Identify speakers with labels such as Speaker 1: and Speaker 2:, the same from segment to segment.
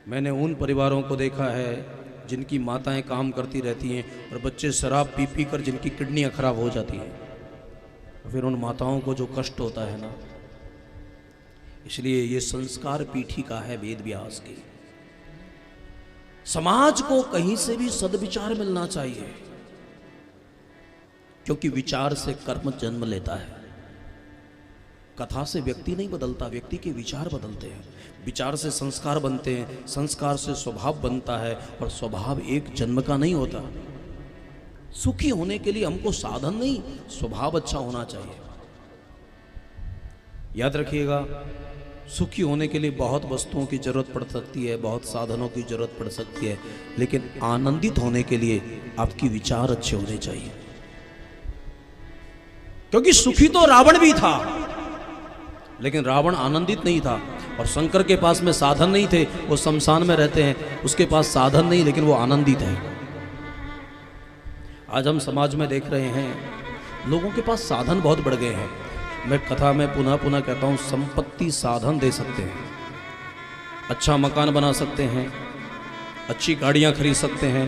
Speaker 1: मैंने उन परिवारों को देखा है जिनकी माताएं काम करती रहती हैं और बच्चे शराब पी पी कर जिनकी किडनियां खराब हो जाती हैं, फिर उन माताओं को जो कष्ट होता है ना। इसलिए ये संस्कार पीठिका है वेद व्यास की। समाज को कहीं से भी सद्विचार मिलना चाहिए, क्योंकि विचार से कर्म जन्म लेता है। कथा से व्यक्ति नहीं बदलता, व्यक्ति के विचार बदलते हैं। विचार से संस्कार बनते हैं, संस्कार से स्वभाव बनता है, और स्वभाव एक जन्म का नहीं होता। सुखी होने के लिए हमको साधन नहीं, स्वभाव अच्छा होना चाहिए। याद रखिएगा, सुखी होने के लिए बहुत वस्तुओं की जरूरत पड़ सकती है, बहुत साधनों की जरूरत पड़ सकती है, लेकिन आनंदित होने के लिए आपकी विचार अच्छे होने चाहिए। क्योंकि सुखी तो रावण भी था, लेकिन रावण आनंदित नहीं था। और शंकर के पास में साधन नहीं थे, वो शमशान में रहते हैं, उसके पास साधन नहीं, लेकिन वो आनंदित है। आज हम समाज में देख रहे हैं लोगों के पास साधन बहुत बढ़ गए हैं। मैं कथा में पुनः पुनः कहता हूं, संपत्ति साधन दे सकते हैं, अच्छा मकान बना सकते हैं, अच्छी गाड़ियां खरीद सकते हैं,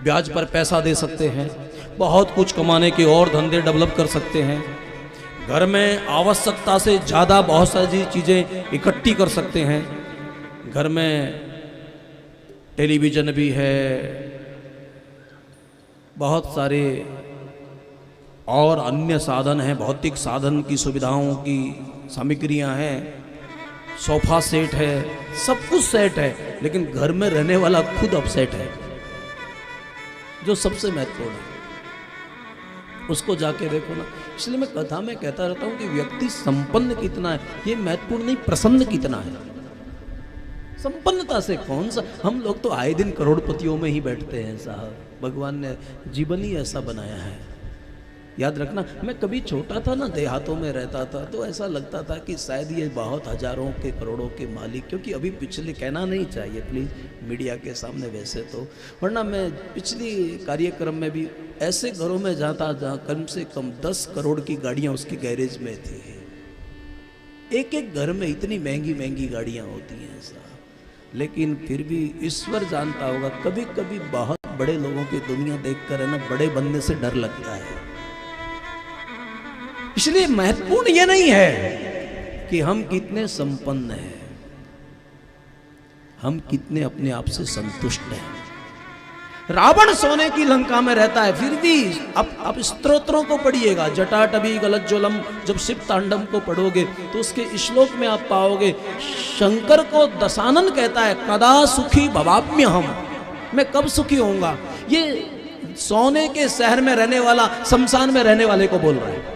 Speaker 1: ब्याज पर पैसा दे सकते हैं, बहुत कुछ कमाने के और धंधे डेवलप कर सकते हैं, घर में आवश्यकता से ज़्यादा बहुत सारी चीज़ें इकट्ठी कर सकते हैं, घर में टेलीविज़न भी है, बहुत सारे और अन्य साधन हैं, भौतिक साधन की सुविधाओं की सामग्रियां हैं, सोफा सेट है, सब कुछ सेट है, लेकिन घर में रहने वाला खुद अपसेट है, जो सबसे महत्वपूर्ण है। उसको जाके देखो ना। इसलिए मैं कथा में कहता रहता हूं कि व्यक्ति संपन्न कितना है ये महत्वपूर्ण नहीं, प्रसन्न कितना है। संपन्नता से कौन सा, हम लोग तो आए दिन करोड़पतियों में ही बैठते हैं साहब। भगवान ने जीवन ही ऐसा बनाया है। याद रखना, मैं कभी छोटा था ना, देहातों में रहता था, तो ऐसा लगता था कि शायद ये बहुत हजारों के करोड़ों के मालिक, क्योंकि अभी पिछले कहना नहीं चाहिए प्लीज़ मीडिया के सामने वैसे तो, वरना मैं पिछली कार्यक्रम में भी ऐसे घरों में जाता जहाँ कम से कम 10 करोड़ की गाड़ियाँ उसकी गैरेज में थी। एक एक घर में इतनी महंगी महंगी गाड़ियाँ होती हैं साहब, लेकिन फिर भी ईश्वर जानता होगा, कभी कभी बहुत बड़े लोगों की दुनिया देखकर है ना, बड़े बनने से डर लगता है। इसलिए महत्वपूर्ण यह नहीं है कि हम कितने संपन्न हैं, हम कितने अपने आप से संतुष्ट हैं। रावण सोने की लंका में रहता है, फिर भी अब स्तोत्रों को पढ़िएगा, जटाटवी गलज्ज्वलम, जब शिव तांडव को पढ़ोगे तो उसके श्लोक में आप पाओगे शंकर को दशानन कहता है, कदा सुखी भवाम्य हम, मैं कब सुखी होऊंगा। ये सोने के शहर में रहने वाला शमशान में रहने वाले को बोल रहा है।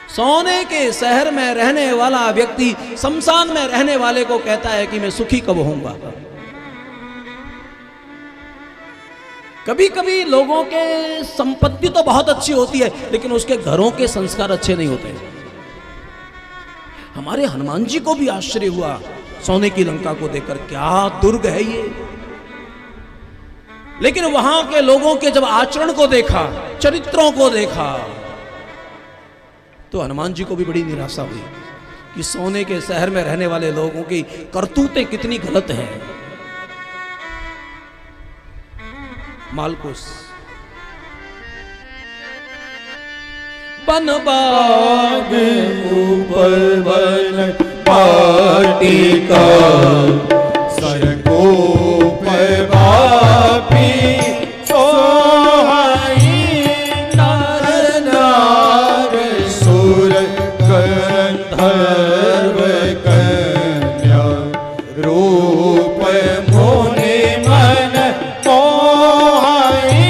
Speaker 1: सोने के शहर में रहने वाला व्यक्ति शमशान में रहने वाले को कहता है कि मैं सुखी कब होऊंगा। कभी कभी लोगों के संपत्ति तो बहुत अच्छी होती है, लेकिन उसके घरों के संस्कार अच्छे नहीं होते। हमारे हनुमान जी को भी आश्चर्य हुआ सोने की लंका को देखकर, क्या दुर्ग है ये। लेकिन वहां के लोगों के जब आचरण को देखा, चरित्रों को देखा, तो हनुमान जी को भी बड़ी निराशा हुई कि सोने के शहर में रहने वाले लोगों की करतूतें कितनी गलत हैं। मालकुस बन बाग
Speaker 2: ऊपर वन पाटिका, सरको पर वापी सोहाई, नर नार सुर गंधर्व कन्या, रूप मोने मन मोहाई,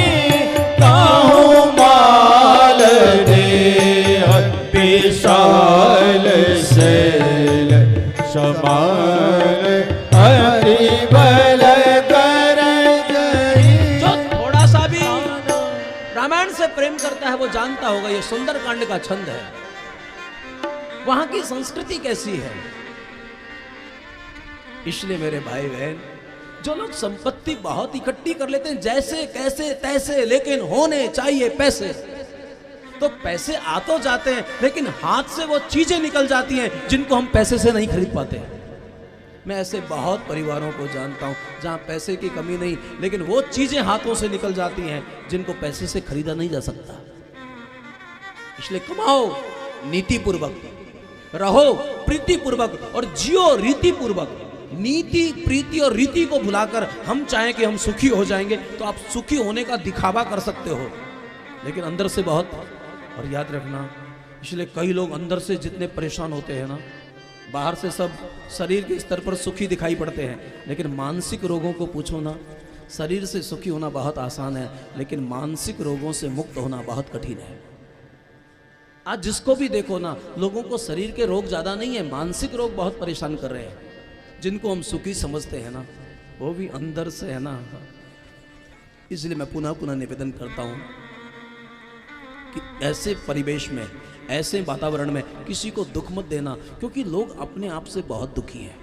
Speaker 2: ताहु माल देह विशाल शैल समान, हरि बल कर गई।
Speaker 1: जो थोड़ा सा भी रामायण से प्रेम करता है वो जानता होगा ये सुंदरकांड का छंद है। वहां की संस्कृति कैसी है। इसलिए मेरे भाई बहन, जो लोग संपत्ति बहुत इकट्ठी कर लेते हैं, जैसे कैसे तैसे, लेकिन होने चाहिए पैसे, तो पैसे आ तो जाते हैं, लेकिन हाथ से वो चीजें निकल जाती हैं जिनको हम पैसे से नहीं खरीद पाते। मैं ऐसे बहुत परिवारों को जानता हूँ जहाँ पैसे की कमी नहीं, लेकिन वो चीजें हाथों से निकल जाती हैं जिनको पैसे से खरीदा नहीं जा सकता। इसलिए कमाओ नीतिपूर्वक, रहो प्रीतिपूर्वक और जियो रीतिपूर्वक। नीति, प्रीति और रीति को भुलाकर हम चाहें कि हम सुखी हो जाएंगे तो आप सुखी होने का दिखावा कर सकते हो, लेकिन अंदर से बहुत। और याद रखना, इसलिए कई लोग अंदर से जितने परेशान होते हैं ना, बाहर से सब शरीर के स्तर पर सुखी दिखाई पड़ते हैं, लेकिन मानसिक रोगों को पूछो ना, शरीर से सुखी होना बहुत आसान है, लेकिन मानसिक रोगों से मुक्त होना बहुत कठिन है। आज जिसको भी देखो ना, लोगों को शरीर के रोग ज्यादा नहीं है, मानसिक रोग बहुत परेशान कर रहे हैं। जिनको हम सुखी समझते हैं ना, वो भी अंदर से है ना। इसलिए मैं पुनः पुनः निवेदन करता हूं कि ऐसे परिवेश में, ऐसे वातावरण में किसी को दुख मत देना, क्योंकि लोग अपने आप से बहुत दुखी हैं।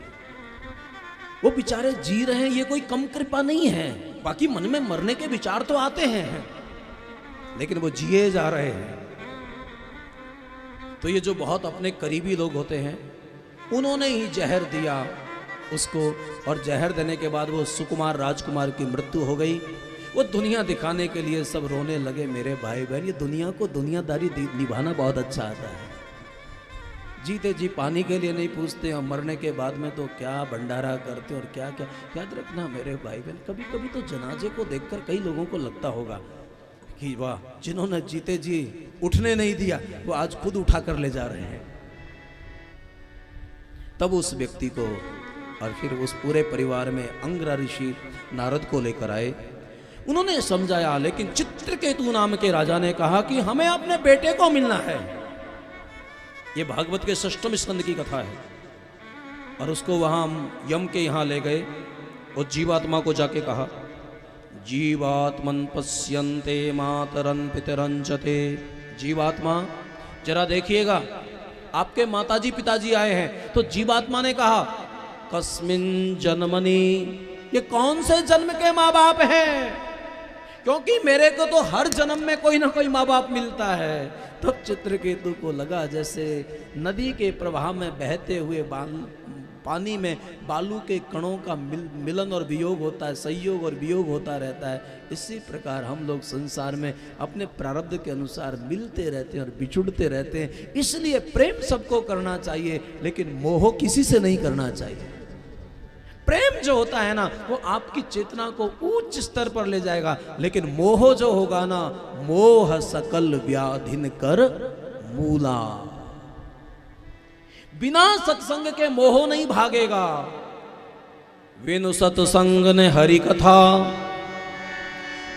Speaker 1: वो बेचारे जी रहे हैं, ये कोई कम कृपा नहीं है। बाकी मन में मरने के विचार तो आते हैं, लेकिन वो जिए जा रहे हैं। तो ये जो बहुत अपने करीबी लोग होते हैं, उन्होंने ही जहर दिया उसको, और जहर देने के बाद वो सुकुमार राजकुमार की मृत्यु हो गई। वो दुनिया दिखाने के लिए सब रोने लगे। मेरे भाई बहन, ये दुनिया को दुनियादारी निभाना बहुत अच्छा आता है। जीते जी पानी के लिए नहीं पूछते, और मरने के बाद में तो क्या भंडारा करते और क्या क्या। याद रखना मेरे भाई बहन, कभी कभी तो जनाजे को देखकर कई लोगों को लगता होगा कि वाह, जिन्होंने जीते जी उठने नहीं दिया वो आज खुद उठा कर ले जा रहे हैं। तब उस व्यक्ति को और फिर उस पूरे परिवार में अंगिरा ऋषि नारद को लेकर आए। उन्होंने समझाया, लेकिन चित्रकेतु नाम के राजा ने कहा कि हमें अपने बेटे को मिलना है। ये भागवत के 6वें स्कंद की कथा है। और उसको वहां यम के यहां ले गए और जीवात्मा को जाके कहा, जीवात्मन पश्यन्ते मातरन पितरंचते। जीवात्मा जरा देखिएगा, आपके माताजी पिताजी आए हैं। तो जीवात्मा ने कहा, कस्मिन जन्मनि, ये कौन से जन्म के माँ बाप हैं? क्योंकि मेरे को तो हर जन्म में कोई ना कोई माँ बाप मिलता है। तब चित्रकेतु को लगा जैसे नदी के प्रवाह में बहते हुए पानी में बालू के कणों का मिलन और वियोग होता है, संयोग और वियोग होता रहता है। इसी प्रकार हम लोग संसार में अपने प्रारब्ध के अनुसार मिलते रहते हैं और बिछुड़ते रहते हैं। इसलिए प्रेम सबको करना चाहिए, लेकिन मोह किसी से नहीं करना चाहिए। प्रेम जो होता है ना, वो आपकी चेतना को उच्च स्तर पर ले जाएगा, लेकिन मोह जो होगा ना, मोह सकल व्याधिन कर मूला। बिना सत्संग के मोह नहीं भागेगा। विनु सत्संग ने हरि कथा,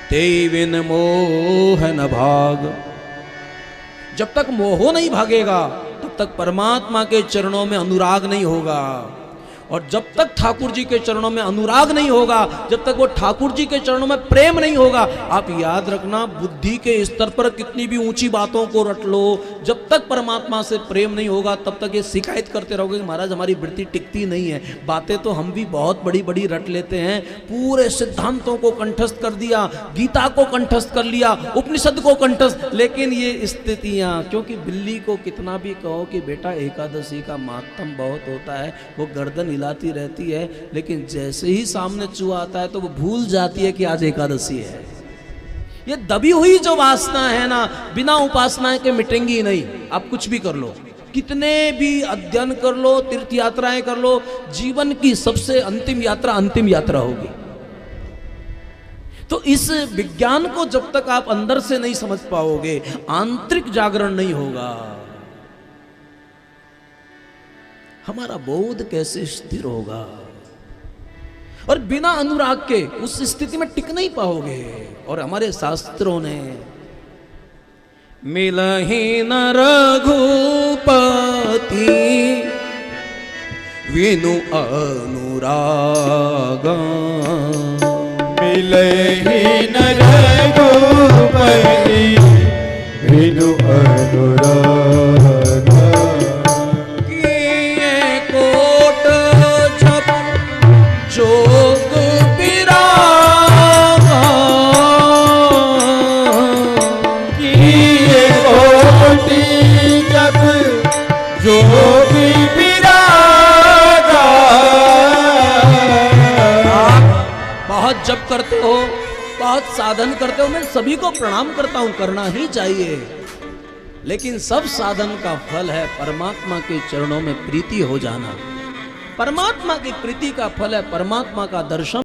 Speaker 1: ते विन मोह न भाग। जब तक मोह नहीं भागेगा, तब तक परमात्मा के चरणों में अनुराग नहीं होगा। और जब तक ठाकुर जी के चरणों में अनुराग नहीं होगा, जब तक वो ठाकुर जी के चरणों में प्रेम नहीं होगा, आप याद रखना, बुद्धि के स्तर पर कितनी भी ऊंची बातों को रट लो, जब तक परमात्मा से प्रेम नहीं होगा, तब तक ये शिकायत करते रहोगे कि महाराज हमारी वृत्ति टिकती नहीं है। बातें तो हम भी बहुत बड़ी बड़ी रट लेते हैं, पूरे सिद्धांतों को कंठस्थ कर दिया, गीता को कंठस्थ कर लिया, उपनिषद को कंठस्थ, लेकिन ये स्थितियां, क्योंकि बिल्ली को कितना भी कहो कि बेटा एकादशी का मातम बहुत होता है, वो गर्दन हिलाती रहती है, लेकिन जैसे ही सामने चूहा आता है तो वो भूल जाती है कि आज एकादशी है। ये दबी हुई जो वासना है ना, बिना उपासना के मिटेंगी नहीं। आप कुछ भी कर लो, कितने भी अध्ययन कर लो, तीर्थ यात्राएं कर लो, जीवन की सबसे अंतिम यात्रा होगी। तो इस विज्ञान को जब तक आप अंदर से नहीं समझ पाओगे, आंतरिक जागरण नहीं होगा। हमारा बोध कैसे स्थिर होगा? और बिना अनुराग के उस स्थिति में टिक नहीं पाओगे। और हमारे शास्त्रों ने मिलहि न रघुपति विनु अनुराग,
Speaker 2: मिलहि न रघुपति विनु अनुराग,
Speaker 1: जोग विरागा,
Speaker 2: किए कोटि जप जोग विरागा,
Speaker 1: बहुत जप करते हो, बहुत साधन करते हो, मैं सभी को प्रणाम करता हूं, करना ही चाहिए। लेकिन सब साधन का फल है परमात्मा के चरणों में प्रीति हो जाना। परमात्मा की प्रीति का फल है परमात्मा का दर्शन।